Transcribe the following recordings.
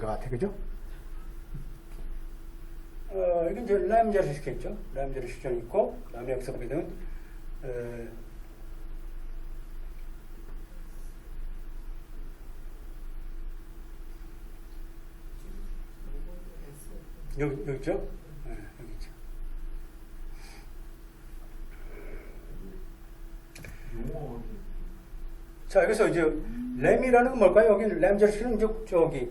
것 같아, 그죠? 이게 이제 라임제를 시켰죠. 라임제를 시켜져 있고, 그 다음에 여기서 보게 되면, 여기 있죠? 여기 있죠. 자, 여기서 이제 램이라는 건 뭘까요? 여기 램제를 이제 저기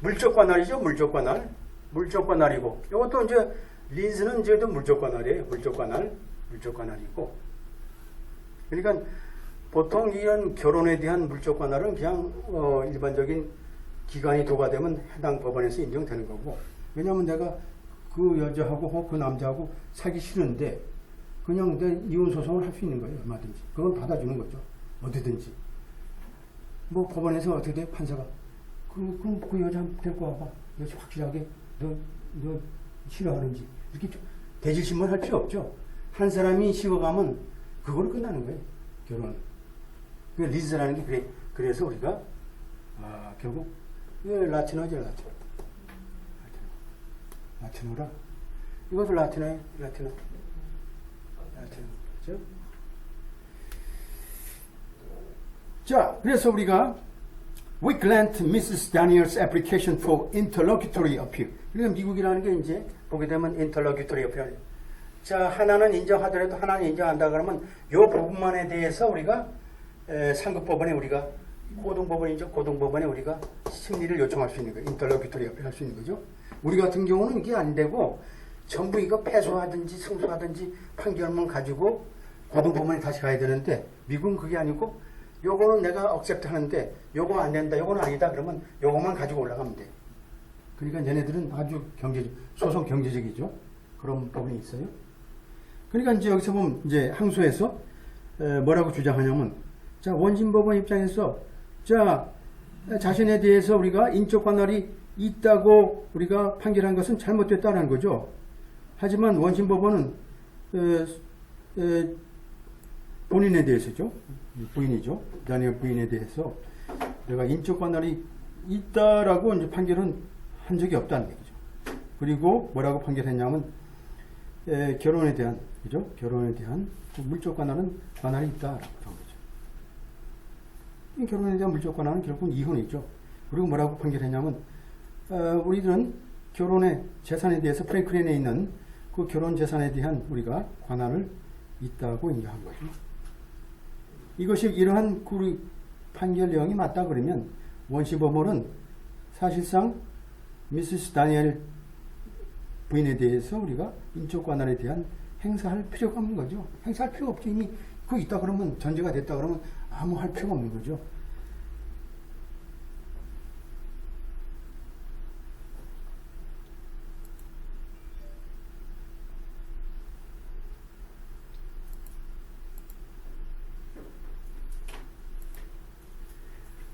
물적 관할이죠. 물적 관할. 물적 관할이고, 이것도 이제 린스는 이제 물적 관할이에요. 물적 관할, 물적 관할이고. 그러니까 보통 이런 결혼에 대한 물적 관할은 그냥 일반적인 기간이 도과되면 해당 법원에서 인정되는 거고. 왜냐하면 내가 그 여자하고 그 남자하고 사기 싫은데 그냥 내 이혼 소송을 할 수 있는 거예요. 얼마든지. 그건 받아주는 거죠. 어디든지. 뭐 법원에서 어떻게 돼? 판사가. 그럼 그 여자 데리고 와봐. 여자 확실하게 너 싫어하는지. 이렇게 대질신문 할 필요 없죠. 한 사람이 식어가면 그걸로 끝나는 거예요. 결혼은. 그 리즈라는 게 그래. 그래서 우리가 결국 라틴어죠. 라틴어라. 이것도 라틴어예요. 라틴어. 그렇죠? 자, 그래서 우리가 We grant Mrs. Daniel's application for interlocutory appeal. 그러니까 미국이라는 게 이제 보게 되면 interlocutory appeal. 자, 하나는 인정하더라도 하나는 인정한다 그러면 요 부분만에 대해서 우리가 상급법원에 우리가 고등법원이죠. 고등법원에 우리가 심리를 요청할 수 있는 거예요. interlocutory appeal 할 수 있는 거죠. 우리 같은 경우는 이게 안 되고 전부 이거 패소하든지 승소하든지 판결만 가지고 고등법원에 다시 가야 되는데 미국은 그게 아니고 요거는 내가 억셉트 하는데 요거 안 된다, 요거는 아니다 그러면 요거만 가지고 올라가면 돼. 그러니까 얘네들은 아주 소송 경제적이죠. 그런 부분이 있어요. 그러니까 이제 여기서 보면 이제 항소에서 뭐라고 주장하냐면 자, 원심법원 입장에서 자, 자신에 대해서 우리가 인적 관할이 있다고 우리가 판결한 것은 잘못됐다는 거죠. 하지만 원심법원은 본인에 대해서죠. 부인이죠. 다니엘 부인에 대해서 내가 인적 관할이 있다라고 이제 판결은 한 적이 없다는 얘기죠. 그리고 뭐라고 판결했냐면 결혼에 대한 그죠? 결혼에 대한 물적 관할은 관할이 있다라고 한 거죠. 이 결혼에 대한 물적 관할은 결국은 이혼이죠. 그리고 뭐라고 판결했냐면 우리들은 결혼의 재산에 대해서 프랭클린에 있는 그 결혼 재산에 대한 우리가 관할을 있다고 인정한 거죠. 이것이 이러한 우리 판결 내용이 맞다 그러면 원시법원은 사실상 미시스 다니엘 부인에 대해서 우리가 인적 관할에 대한 행사할 필요가 없는 거죠. 행사할 필요가 없죠. 이미 그거 있다 그러면 전제가 됐다 그러면 아무 할 필요가 없는 거죠.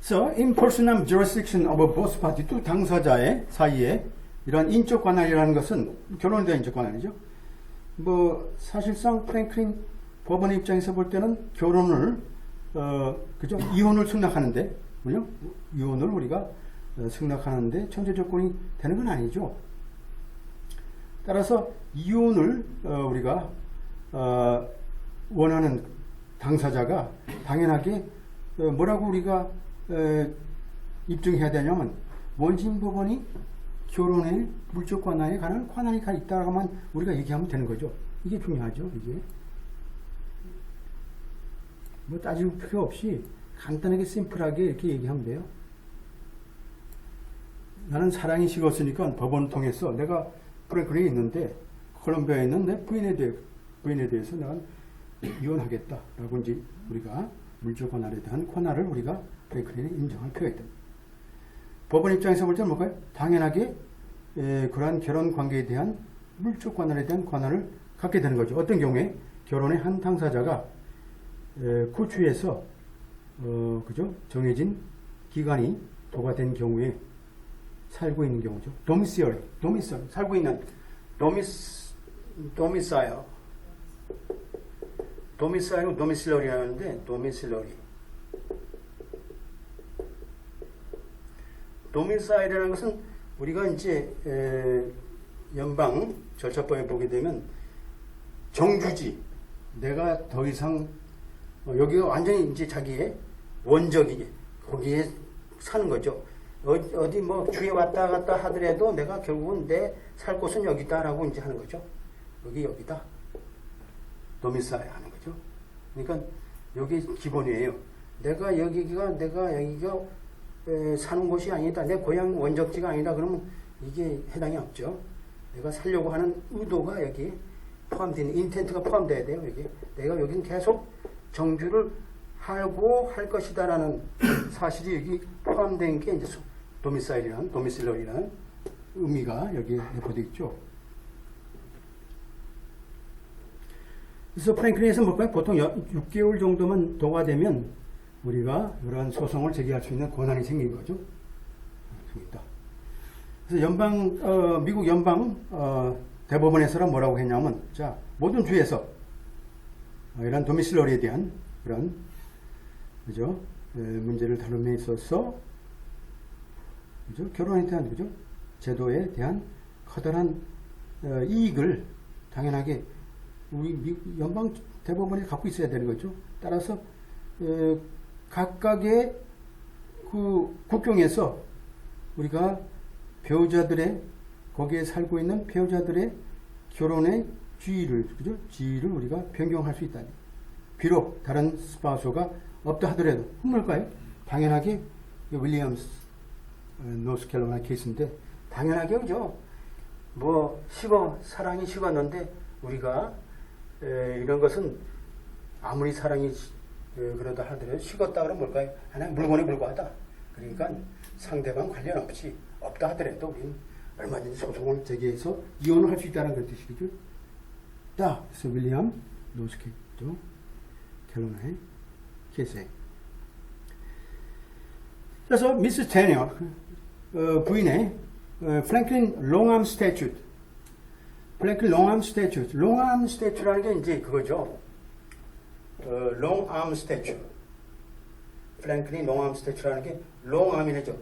So, in personam jurisdiction of both parties, 두 당사자의 사이에 이런 인적 관할이라는 것은 결혼에 대한 인적 관할이죠. 뭐 사실상 프랭클린 법원의 입장에서 볼 때는 결혼을 그죠? 이혼을 승낙하는데, 그죠? 이혼을 우리가 승낙하는데 전제 조건이 되는 건 아니죠. 따라서 이혼을 우리가 원하는 당사자가 당연하게 뭐라고 우리가 입증해야 되냐면 원심법원이 결혼의 물적 관할에 관한 관할이 있다라고만 우리가 얘기하면 되는 거죠. 이게 중요하죠. 이게 뭐 따질 필요 없이 간단하게 심플하게 이렇게 얘기하면 돼요. 나는 사랑이 식었으니까 법원을 통해서 내가 프랭클린에 있는데 콜롬비아에 있는 내 부인에 대해서 내가 이혼하겠다라고 이제 우리가 물적 관할에 대한 관할을 우리가 프랭클린에 인정할 필요가 있다. 법원 입장에서 볼 때는 뭘까요? 당연하게 그러한 결혼 관계에 대한 물적 관할에 대한 관할을 갖게 되는 거죠. 어떤 경우에 결혼의 한 당사자가 구추에서 그죠? 정해진 기간이 도과된 경우에 살고 있는 경우죠. 도미사일 살고 있는 도미사일은 도미실러리라는데 도미실러리 도미사일이라는 것은 우리가 이제 연방 절차법에 보게 되면 정주지, 내가 더 이상 여기가 완전히 이제 자기의 원적이게 거기에 사는 거죠. 어디 뭐 주에 왔다 갔다 하더라도 내가 결국은 내 살 곳은 여기다라고 이제 하는 거죠. 여기다. 도미사일 하는 거죠. 그러니까 여기 기본이에요. 내가 여기가 사는 곳이 아니다. 내 고향 원적지가 아니다. 그러면 이게 해당이 없죠. 내가 살려고 하는 의도가 여기 포함되는 인텐트가 포함돼야 돼요. 여기 내가 여기는 계속 정주를 하고 할 것이다라는 사실이 여기 포함된 게 이제 도미실러리라는 의미가 여기에 내포되어 있죠. 그래서 프랭클린에서 볼까요? 보통 6개월 정도만 도가 되면 우리가 이러한 소송을 제기할 수 있는 권한이 생긴 거죠. 그래서 미국 연방 대법원에서는 뭐라고 했냐면, 자, 모든 주에서 이런 도미실러리에 대한 그런 그죠? 문제를 다룸에 있어서 그죠? 결혼에 대한 그죠? 제도에 대한 커다란 이익을 당연하게 우리 연방 대법원이 갖고 있어야 되는 거죠. 따라서 각각의 그 국경에서 우리가 배우자들의 거기에 살고 있는 배우자들의 결혼의 지위를 우리가 변경할 수 있다. 비록 다른 스파소가 없다 하더라도 뭘까요? 당연하게 윌리엄스 노스캐롤라이나 케이스인데 당연하게 그죠. 뭐 사랑이 식었는데 우리가 이런 것은 아무리 사랑이 그러다 하더라도 식었다 그러면 뭘까요? 하나의 물건에 불과하다. 그러니까 상대방 관련 없다 하더라도 우리는 얼마든지 소송을 제기해서 이혼을 할 수 있다는 그런 뜻이죠. 그래서 윌리엄 노스캐롤라이나 캘로나의 케이스에. 그래서 미스 테니어 부인의 프랭클린 롱암 스태튜트. 프랭클린 롱암 스태튜트. 롱암 스태튜라는 게 이제 그거죠. 롱암 스태튜. 프랭클린 롱암 스태튜라는 게 롱암이죠.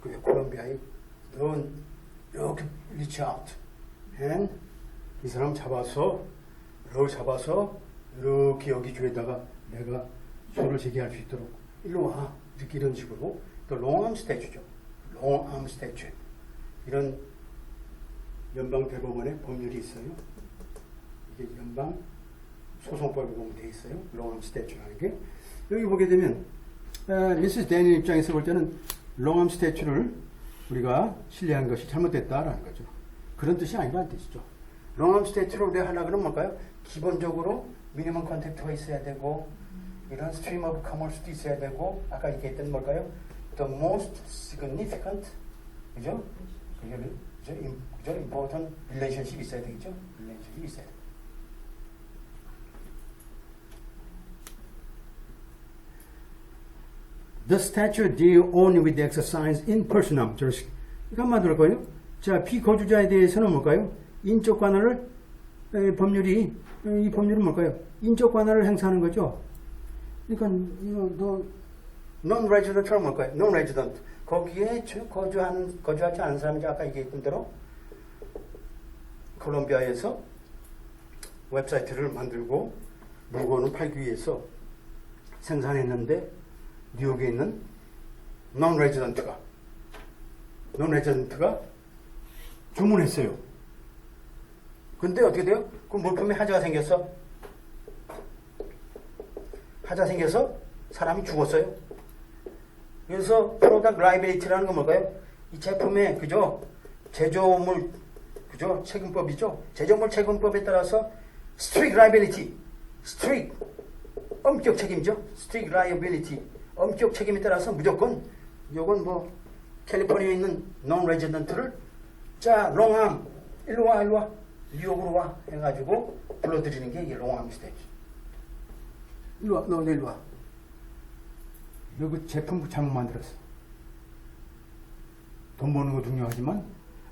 그 콜롬비아에 이렇게 reach out. and 이 사람 잡아서 이렇게 여기 주에다가 내가 소를 제기할 수 있도록 일로 와. 이렇게 이런 식으로 또 롱암 스태츄죠. 롱암 스태츄. 이런 연방 대법원의 법률이 있어요. 이게 연방 소송법에 보면 돼 있어요. 롱암 스태츄라는 게. 여기 보게 되면 미스 데니 입장에서 볼 때는 롱암 스태츄를 우리가 신뢰한 것이 잘못됐다라는 거죠. 그런 뜻이 아니라는 뜻이죠. 롱암 스태츄를 우리가 하려고 그러면 뭘까요? 기본적으로 미니멈 컨택트가 있어야 되고 이런 스트림 오브 커머스도 있어야 되고 아까 얘기했던 뭘까요? The most significant 그죠? 그죠? important relationship 있어야 되겠죠? relationship 있어야 돼. The statute deal only with the exercise in personam. 이거 한마디로 할까요? 자, 피거주자에 대해서는 뭘까요? 인적 관할을 이 법률은 뭘까요? 인적 관할을 행사하는 거죠. 그러니까 non-resident처럼 뭘까요? non-resident. 거기에 거주하지 않은 사람이 아까 얘기했던 대로 콜롬비아에서 웹사이트를 만들고 물건을 팔기 위해서 생산했는데 뉴욕에 있는 non-resident가 주문했어요. 근데 어떻게 돼요? 그 물품에 하자가 생겨서 사람이 죽었어요. 그래서 프로덕트 라이빌리티라는 건 뭘까요? 이 제품의 그죠? 제조물 그죠? 책임법이죠. 제조물 책임법에 따라서 strict liability, strict 엄격 책임이죠. strict liability 엄격 책임에 따라서 무조건 이건 뭐 캘리포니아에 있는 non-resident를 자 롱암 일로 와 뉴욕으로 와 해가지고 불러들이는 게 이 롱암 스태츄. 일로 와, 너 일로 와. 너 그 제품 잘못 만들었어. 돈 버는 거 중요하지만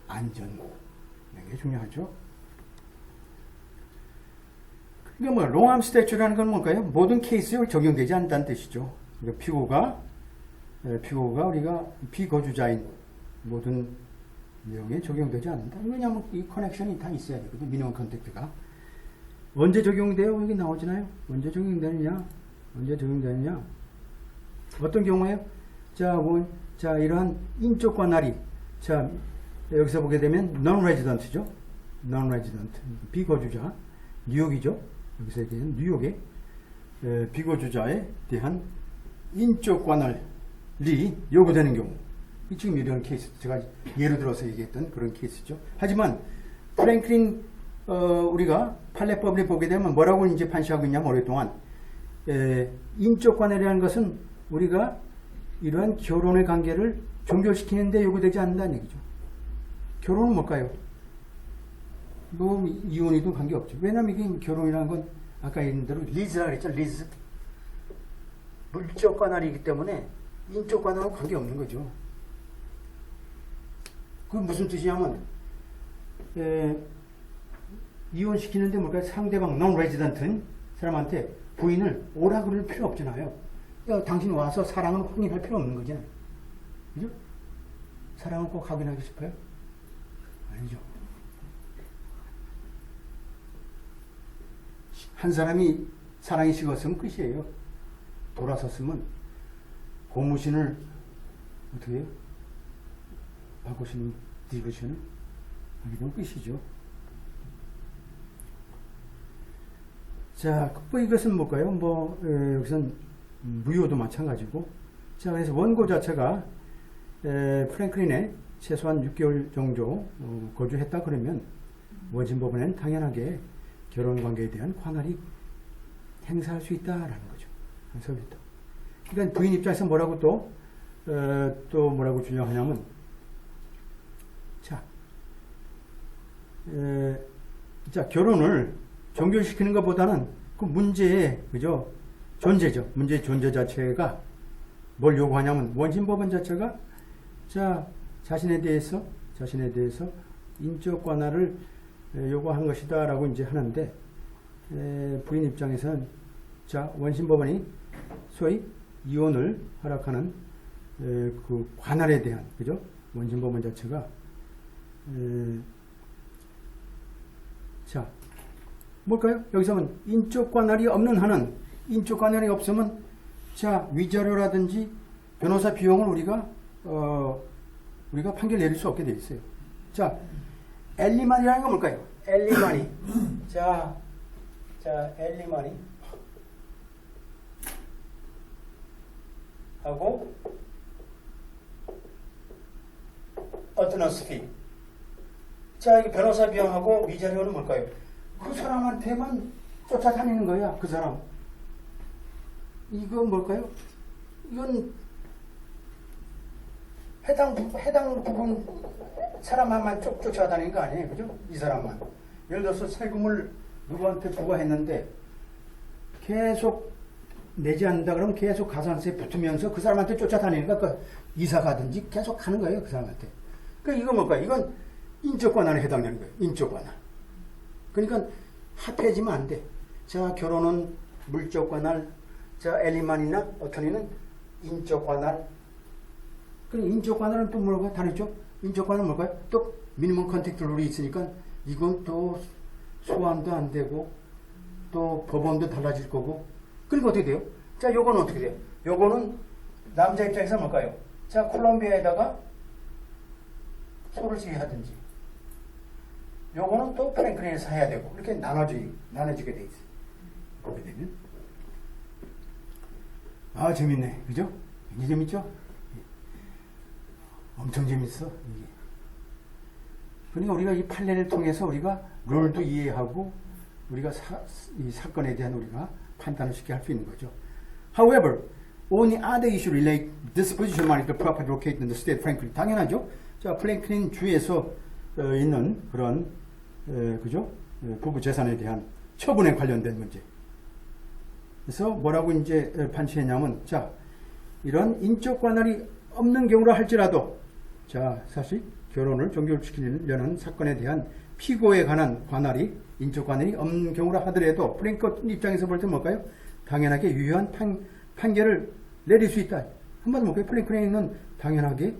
안전 이런 게 중요하죠. 그러니까 뭐 롱암 스태츄라는 건 뭘까요? 모든 케이스에 적용되지 않는다는 뜻이죠. 그러니까 피고가 피고가 우리가 비거주자인 모든 내용에 적용되지 않는다. 왜냐하면 이 커넥션이 다 있어야 되거든. 미니멈 컨택트가. 언제 적용돼요? 여기 나오잖아요. 언제 적용되느냐? 언제 적용되느냐? 어떤 경우에요? 자, 이러한 인적 관할이, 자, 여기서 보게 되면 non-resident죠. non-resident. 비거주자. 뉴욕이죠. 여기서 얘기하는 뉴욕의 비거주자에 대한 인적 관할이 요구되는 경우. 지금 이런 케이스, 제가 예를 들어서 얘기했던 그런 케이스죠. 하지만, 프랭클린, 우리가 판례법을 보게 되면 뭐라고 이제 판시하고 있냐면, 오랫동안, 인적 관할이라는 것은 우리가 이러한 결혼의 관계를 종결시키는데 요구되지 않는다는 얘기죠. 결혼은 뭘까요? 뭐, 이혼이든 관계없죠. 왜냐면 이게 결혼이라는 건, 아까 얘기한 대로 리즈라 그랬죠, 리즈. 물적 관할이기 때문에 인적 관할은 관계없는 거죠. 그건 무슨 뜻이냐면, 이혼시키는데 뭘까요? 상대방, non-resident인 사람한테 부인을 오라 그럴 필요 없잖아요. 야, 당신 와서 사랑을 확인할 필요 없는 거잖아요. 그죠? 사랑을 꼭 확인하고 싶어요? 아니죠. 한 사람이 사랑이 식었으면 끝이에요. 돌아섰으면 고무신을 어떻게 해요? 바꾸시는 디버션을 하게 되면 끝이죠. 자, 뭐 이것은 뭘까요? 뭐 여기선 무효도 마찬가지고. 자, 그래서 원고 자체가 프랭클린에 최소한 6개월 정도 거주했다 그러면 원심 법원에는 당연하게 결혼 관계에 대한 관할이 행사할 수 있다라는 거죠. 행사할 수 있다. 그러니까 부인 입장에서 뭐라고 또 뭐라고 주장하냐면, 자, 결혼을 종결시키는 것보다는 그 문제의, 그죠? 존재죠. 문제의 존재 자체가 뭘 요구하냐면, 원심법원 자체가, 자, 자신에 대해서 인적 관할을 요구한 것이다 라고 이제 하는데, 부인 입장에서는, 자, 원심법원이 소위 이혼을 허락하는 그 관할에 대한, 그죠? 원심법원 자체가, 자, 뭘까요? 여기서 보면 인적 관할이 없는 한은, 인적 관할이 없으면, 자, 위자료라든지 변호사 비용을 우리가 판결 내릴 수 없게 돼 있어요. 자, 엘리만이라는 건 뭘까요? 엘리만이. 자, 엘리만이 하고 어트너스 피. 자, 이게 변호사 비용하고 위자료는 뭘까요? 그 사람한테만 쫓아다니는 거야, 그 사람. 이건 뭘까요? 이건 해당 부분 사람만 쫓아다니는 거 아니에요, 그죠? 이 사람만. 예를 들어서 세금을 누구한테 부과했는데 계속 내지 않는다 그러면 계속 가산세 붙으면서 그 사람한테 쫓아다니는 거야. 그 이사 가든지 계속 가는 거예요, 그 사람한테. 그러니까 이건 뭘까요? 이건 인적 관할에 해당되는 거예요. 인적 관할. 그러니까 합해지면 안 돼. 자, 결혼은 물적 관할, 자, 엘리만이나 어터니는 인적 관할. 그럼 인적 관할은 또 뭐라고 다르죠? 인적 관할은 뭘까요? 또 미니멈 컨택트 룰이 있으니까 이건 또 소환도 안 되고 또 법원도 달라질 거고. 그러니까 어떻게 돼요? 자, 요거는 어떻게 돼요? 요거는 남자 입장에서 뭘까요? 자, 콜롬비아에다가 소를 지휘하든지, 요거는 또 프랭클린에서 해야 되고, 이렇게 나눠지게 돼 있어요. 보게 되면. 아, 재밌네. 그죠? 굉장히 재밌죠? 엄청 재밌어. 이게. 그러니까 우리가 이 판례를 통해서 우리가 룰도 이해하고, 우리가 이 사건에 대한 우리가 판단을 쉽게 할 수 있는 거죠. However, only other issue relate disposition money to property located in the state Franklin. 당연하죠. 자, 프랭클린 주에서 있는 그런 그죠? 부부 재산에 대한 처분에 관련된 문제. 그래서 뭐라고 이제 판시했냐면, 자, 이런 인적 관할이 없는 경우라 할지라도, 자, 사실 결혼을 종결시키려는 사건에 대한 피고에 관한 관할이, 인적 관할이 없는 경우라 하더라도 프랭클린 입장에서 볼 때 뭘까요? 당연하게 유효한 판결을 내릴 수 있다. 한마디로 프랭클린은 당연하게